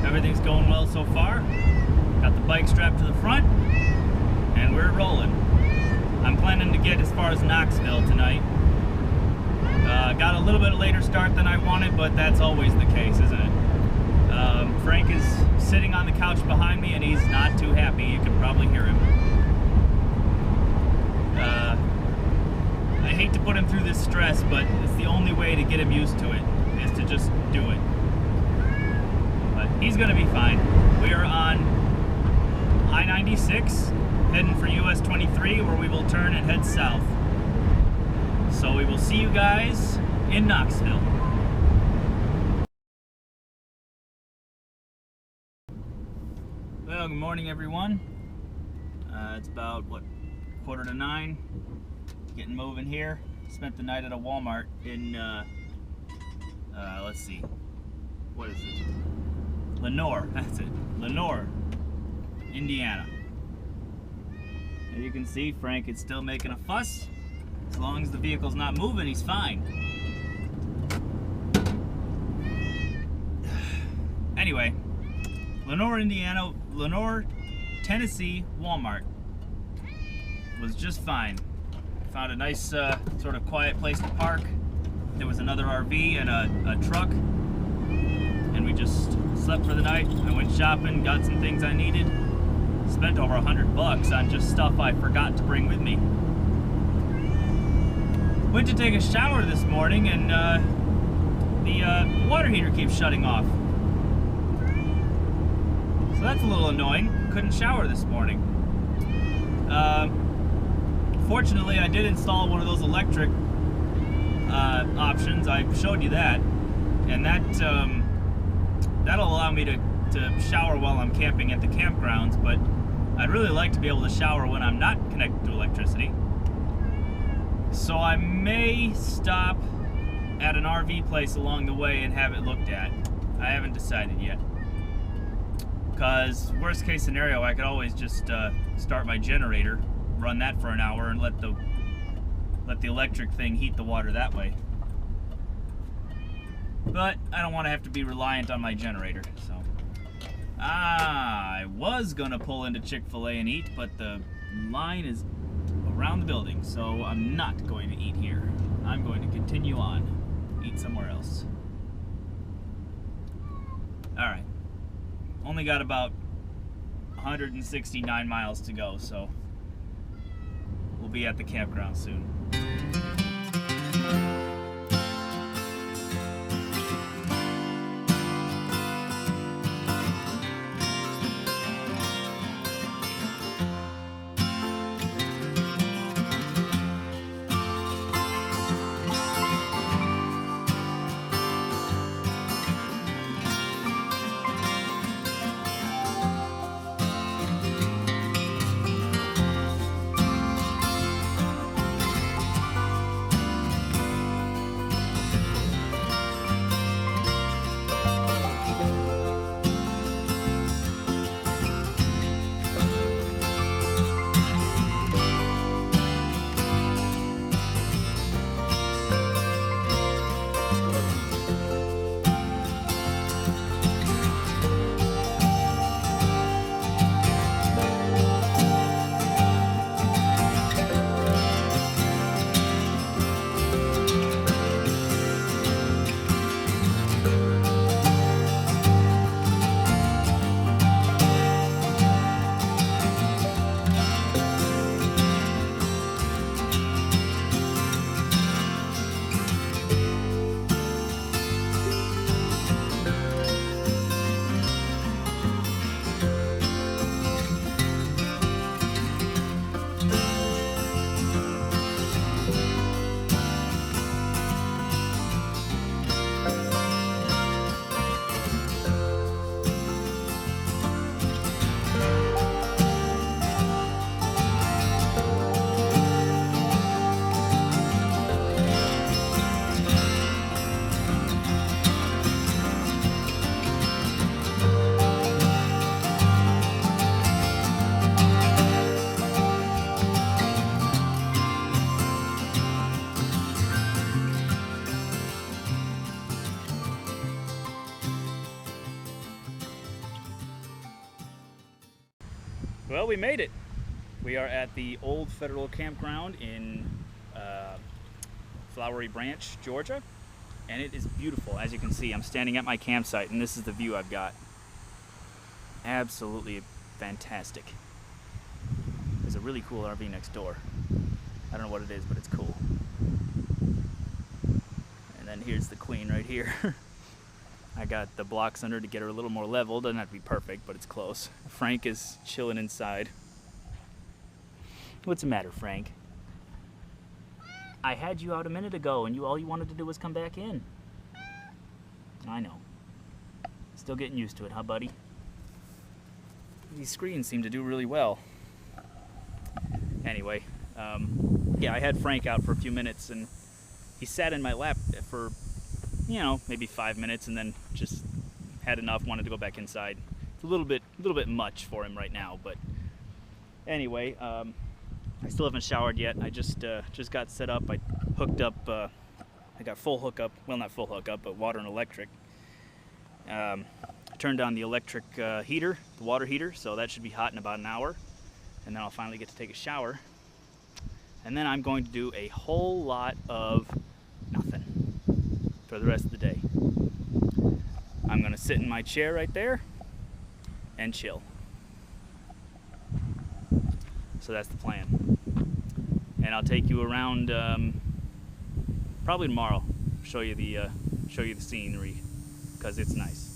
Everything's going well so far. Got the bike strapped to the front, and we're rolling. I'm planning to get as far as Knoxville tonight. Got a little bit later start than I wanted, but that's always the case, isn't it? Frank is sitting on the couch behind me, and he's not too happy. You can probably hear him. I hate to put him through this stress, but it's the only way to get him used to it, is to just do it. But he's gonna be fine. We are on I-96, heading for US 23, where we will turn and head south. So we will see you guys in Knoxville. Well, good morning, everyone. It's about, what, 8:45. Getting moving here. Spent the night at a Walmart in, let's see, what is it? Lenoir, that's it. Lenoir, Indiana. As you can see, Frank is still making a fuss. As long as the vehicle's not moving, he's fine. Anyway, Lenoir, Indiana, Lenoir, Tennessee, Walmart. Was just fine. Found a nice sort of quiet place to park. There was another RV and a truck, and we just slept for the night. I went shopping, got some things I needed. Spent over $100 on just stuff I forgot to bring with me. Went to take a shower this morning, and the water heater keeps shutting off. So that's a little annoying. Couldn't shower this morning. Fortunately, I did install one of those electric options. I showed you that, and that'll allow me to shower while I'm camping at the campgrounds. But I'd really like to be able to shower when I'm not connected to electricity. So I may stop at an RV place along the way and have it looked at. I haven't decided yet. Because worst case scenario, I could always just start my generator, run that for an hour, and let the electric thing heat the water that way. But I don't want to have to be reliant on my generator, so. I was gonna pull into Chick-fil-A and eat, but the line is around the building, so I'm not going to eat here. I'm going to continue on, eat somewhere else. Alright. Only got about 169 miles to go, so we'll be at the campground soon. Well, we made it. We are at the old Federal Campground in Flowery Branch, Georgia, and it is beautiful. As you can see, I'm standing at my campsite, and this is the view I've got. Absolutely fantastic. There's a really cool RV next door. I don't know what it is, but it's cool. And then here's the queen right here. I got the blocks under to get her a little more level. Doesn't have to be perfect, but it's close. Frank is chilling inside. What's the matter, Frank? I had you out a minute ago, and all you wanted to do was come back in. I know. Still getting used to it, huh, buddy? These screens seem to do really well. Anyway, yeah, I had Frank out for a few minutes, and he sat in my lap for, you know, maybe 5 minutes, and then just had enough, wanted to go back inside. It's a little bit much for him right now, but anyway, I still haven't showered yet. I just got set up. I hooked up. I got full hookup. Well, not full hookup, but water and electric. Turned on the electric heater, the water heater, so that should be hot in about an hour, and then I'll finally get to take a shower. And then I'm going to do a whole lot of nothing for the rest of the day. I'm going to sit in my chair right there and chill. So that's the plan. And I'll take you around probably tomorrow. Show you the scenery, because it's nice.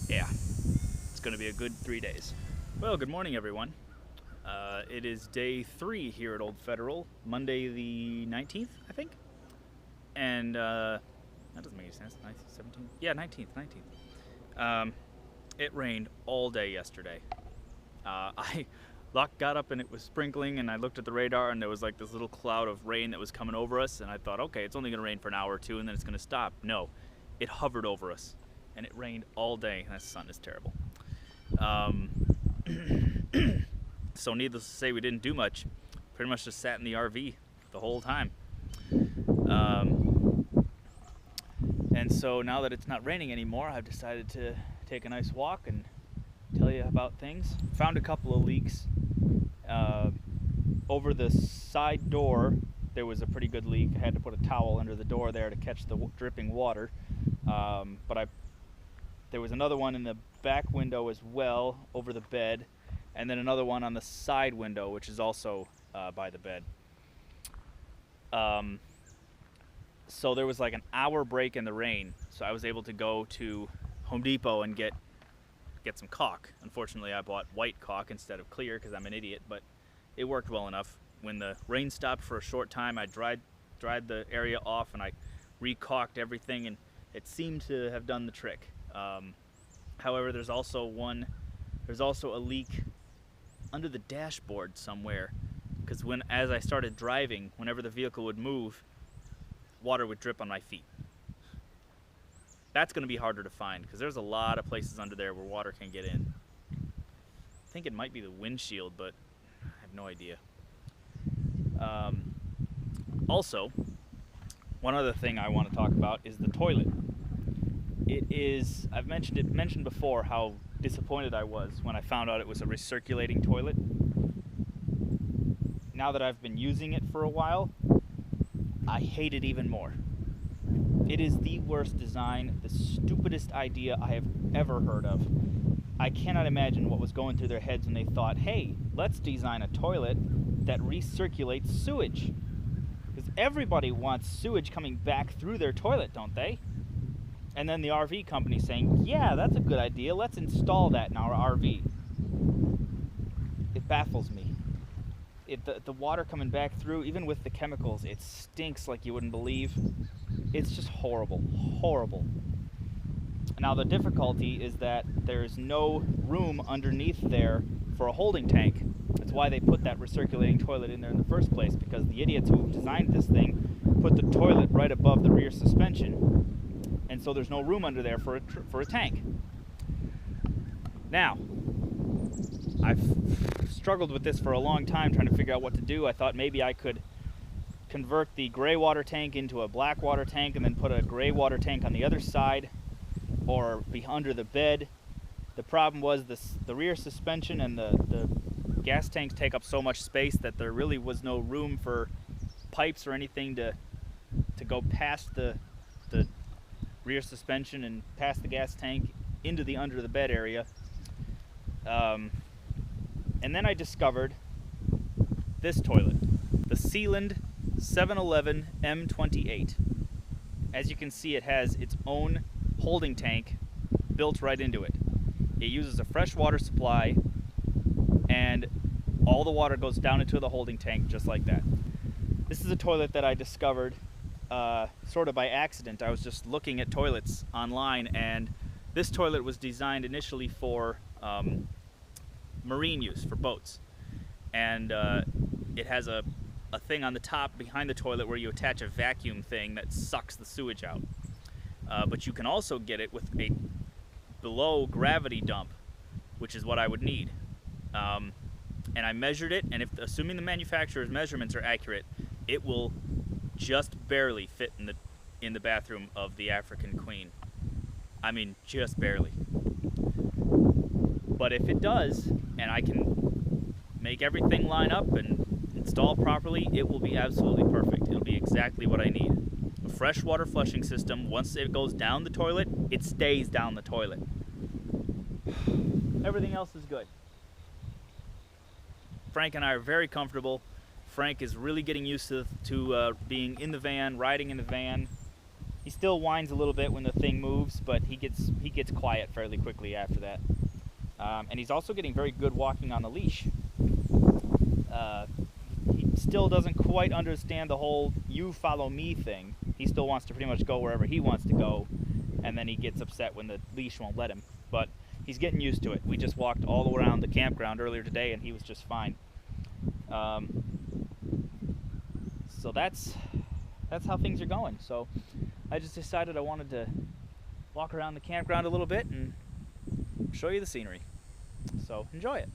Yeah, it's going to be a good 3 days. Well, good morning, everyone. It is day 3 here at Old Federal, Monday the 19th, I think. And that doesn't make any sense. 19th, 17th? Yeah, 19th. It rained all day yesterday. I got up and it was sprinkling, and I looked at the radar and there was like this little cloud of rain that was coming over us, and I thought, okay, it's only going to rain for an hour or two and then it's going to stop. No, it hovered over us and it rained all day. That sun is terrible. So needless to say, we didn't do much. Pretty much just sat in the RV the whole time. And so now that it's not raining anymore, I've decided to take a nice walk and tell you about things. Found a couple of leaks. Over the side door, there was a pretty good leak. I had to put a towel under the door there to catch the dripping water. But there was another one in the back window as well, over the bed, and then another one on the side window, which is also by the bed. So there was like an hour break in the rain, so I was able to go to Home Depot and get some caulk. Unfortunately, I bought white caulk instead of clear because I'm an idiot, but it worked well enough. When the rain stopped for a short time, I dried the area off and I re-caulked everything, and it seemed to have done the trick. However, there's also a leak under the dashboard somewhere, because as I started driving, whenever the vehicle would move, water would drip on my feet. That's going to be harder to find because there's a lot of places under there where water can get in. I think it might be the windshield, but I have no idea. Also, one other thing I want to talk about is the toilet. I've mentioned before how disappointed I was when I found out it was a recirculating toilet. Now that I've been using it for a while, I hate it even more. It is the worst design, the stupidest idea I have ever heard of. I cannot imagine what was going through their heads when they thought, hey, let's design a toilet that recirculates sewage. Because everybody wants sewage coming back through their toilet, don't they? And then the RV company saying, yeah, that's a good idea, let's install that in our RV. It baffles me. The water coming back through, even with the chemicals, it stinks like you wouldn't believe. It's just horrible, horrible. Now the difficulty is that there's no room underneath there for a holding tank. That's why they put that recirculating toilet in there in the first place, because the idiots who designed this thing put the toilet right above the rear suspension, and so there's no room under there for a tank. Now, I've struggled with this for a long time, trying to figure out what to do. I thought maybe I could convert the gray water tank into a black water tank and then put a gray water tank on the other side, or be under the bed. The problem was the rear suspension and the gas tanks take up so much space that there really was no room for pipes or anything to go past the rear suspension and past the gas tank into the under the bed area. And then I discovered this toilet, the Sealand 711 M28. As you can see, it has its own holding tank built right into it. It uses a fresh water supply, and all the water goes down into the holding tank just like that. This is a toilet that I discovered sort of by accident. I was just looking at toilets online, and this toilet was designed initially for marine use, for boats. And it has a thing on the top behind the toilet where you attach a vacuum thing that sucks the sewage out. But you can also get it with a below gravity dump, which is what I would need. And I measured it, and assuming the manufacturer's measurements are accurate, it will just barely fit in the bathroom of the African Queen. I mean, just barely. But if it does, and I can make everything line up and install properly, it will be absolutely perfect. It'll be exactly what I need. A freshwater flushing system, once it goes down the toilet, it stays down the toilet. Everything else is good. Frank and I are very comfortable. Frank is really getting used to being in the van, riding in the van. He still whines a little bit when the thing moves, but he gets quiet fairly quickly after that. And he's also getting very good walking on the leash. He still doesn't quite understand the whole "you follow me" thing. He still wants to pretty much go wherever he wants to go, and then he gets upset when the leash won't let him. But he's getting used to it. We just walked all around the campground earlier today, and he was just fine. So that's how things are going. So I just decided I wanted to walk around the campground a little bit and show you the scenery. So enjoy it.